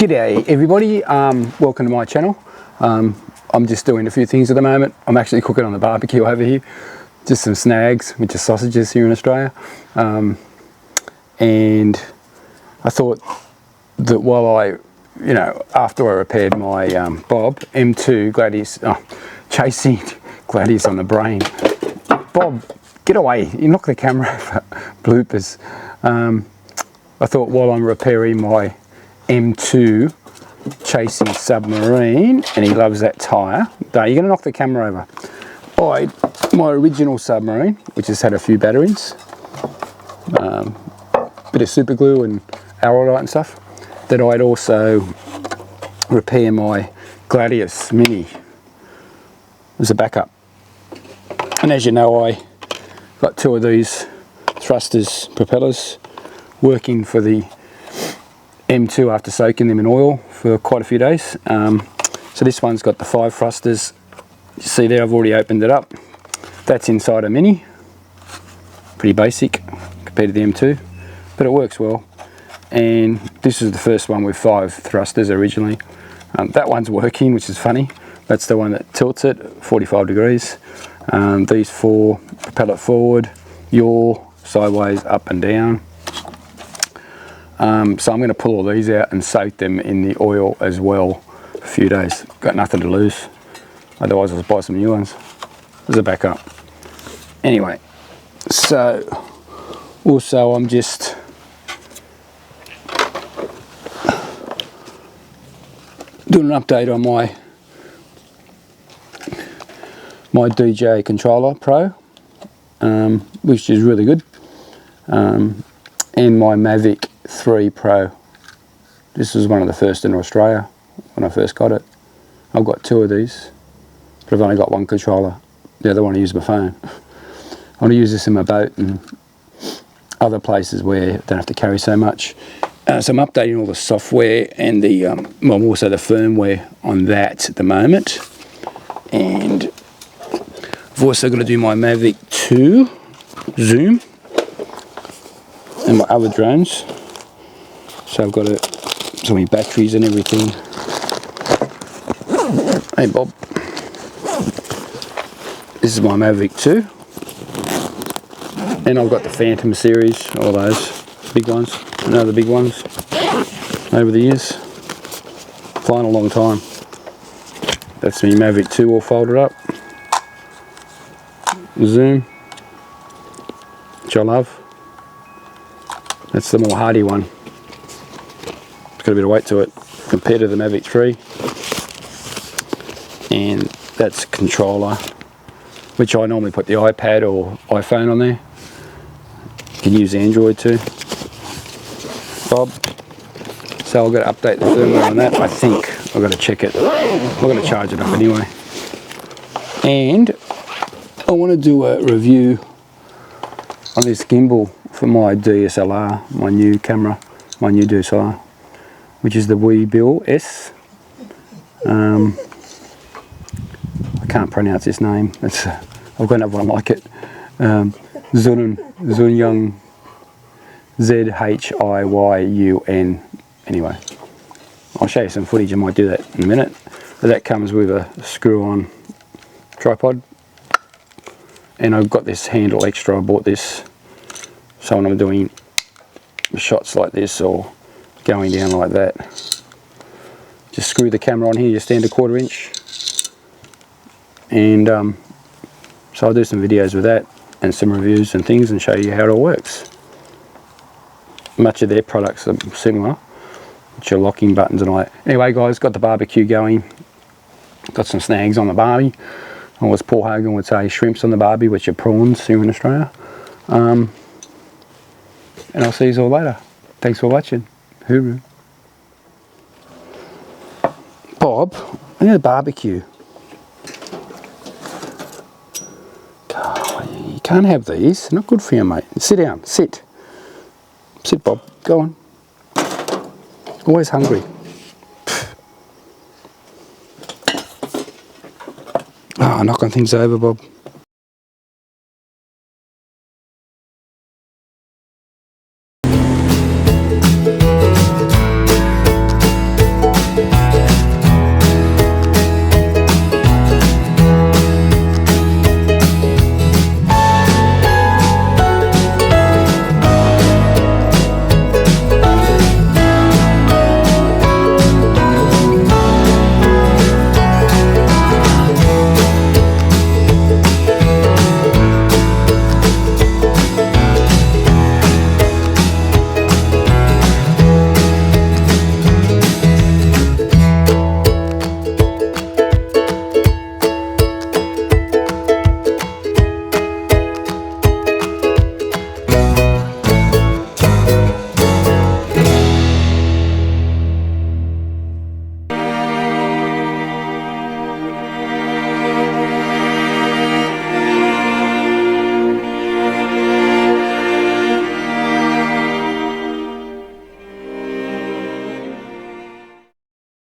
G'day everybody, welcome to my channel. I'm just doing a few things at the moment. I'm actually cooking on the barbecue over here. Just some snags, which are sausages here in Australia. And I thought that while after I repaired my Bob M2 Gladius, chasing Gladius on the brain. Bob, get away, you knocked the camera over, bloopers. I thought while I'm repairing my M2 chasing Submarine, and he loves that tyre. No, you're going to knock the camera over. My original Submarine, which has had a few batterings, bit of super glue and arrowite and stuff, that I'd also repair my Gladius Mini as a backup. And as you know, I got two of these thrusters propellers working for the M2 after soaking them in oil for quite a few days. So this one's got the 5 thrusters. You see there, I've already opened it up. That's inside a Mini. Pretty basic compared to the M2, but it works well. And this is the first one with 5 thrusters originally. That one's working, which is funny. That's the one that tilts it 45 degrees. These 4 propel it forward, yaw, sideways, up and down. So I'm going to pull all these out and soak them in the oil as well for a few days. Got nothing to lose. Otherwise I'll just buy some new ones as a backup. Anyway, so also I'm just doing an update on my DJ controller Pro, which is really good, and my Mavic 3 Pro. This was one of the first in Australia when I first got it. I've got 2 of these, but I've only got 1 controller. The other one I use my phone. I want to use this in my boat and other places where I don't have to carry so much. So I'm updating all the software and the also the firmware on that at the moment. And I've also got to do my Mavic 2 zoom and my other drones. So I've got so many batteries and everything. Hey Bob. This is my Mavic 2. And I've got the Phantom series, all those big ones. The big ones over the years. Flying a long time. That's my Mavic 2 all folded up. Zoom, which I love. That's the more hardy one. It's got a bit of weight to it compared to the Mavic 3. And that's a controller, which I normally put the iPad or iPhone on there. You can use Android too. Bob. So I've got to update the firmware on that. I think I've got to check it. I've got to charge it up anyway. And I want to do a review on this gimbal for my DSLR, my new camera, my new DSLR, which is the Weebill S. I can't pronounce his name. I've got another one like it. Zunyung, Z-H-I-Y-U-N. Anyway, I'll show you some footage. I might do that in a minute. But that comes with a screw-on tripod. And I've got this handle extra. I bought this. So when I'm doing shots like this or going down like that, just screw the camera on here, you stand a 1/4 inch. And so I'll do some videos with that and some reviews and things and show you how it all works. Much of their products are similar, which are locking buttons and all that. Anyway guys, got the barbecue going. Got some snags on the barbie. Or as Paul Hogan would say, shrimps on the barbie, which are prawns here in Australia. And I'll see you all later. Thanks for watching. Hooroo. Bob, I need a barbecue. You can't have these. They're not good for you, mate. Sit down. Sit. Sit, Bob. Go on. Always hungry. Knocking things over, Bob.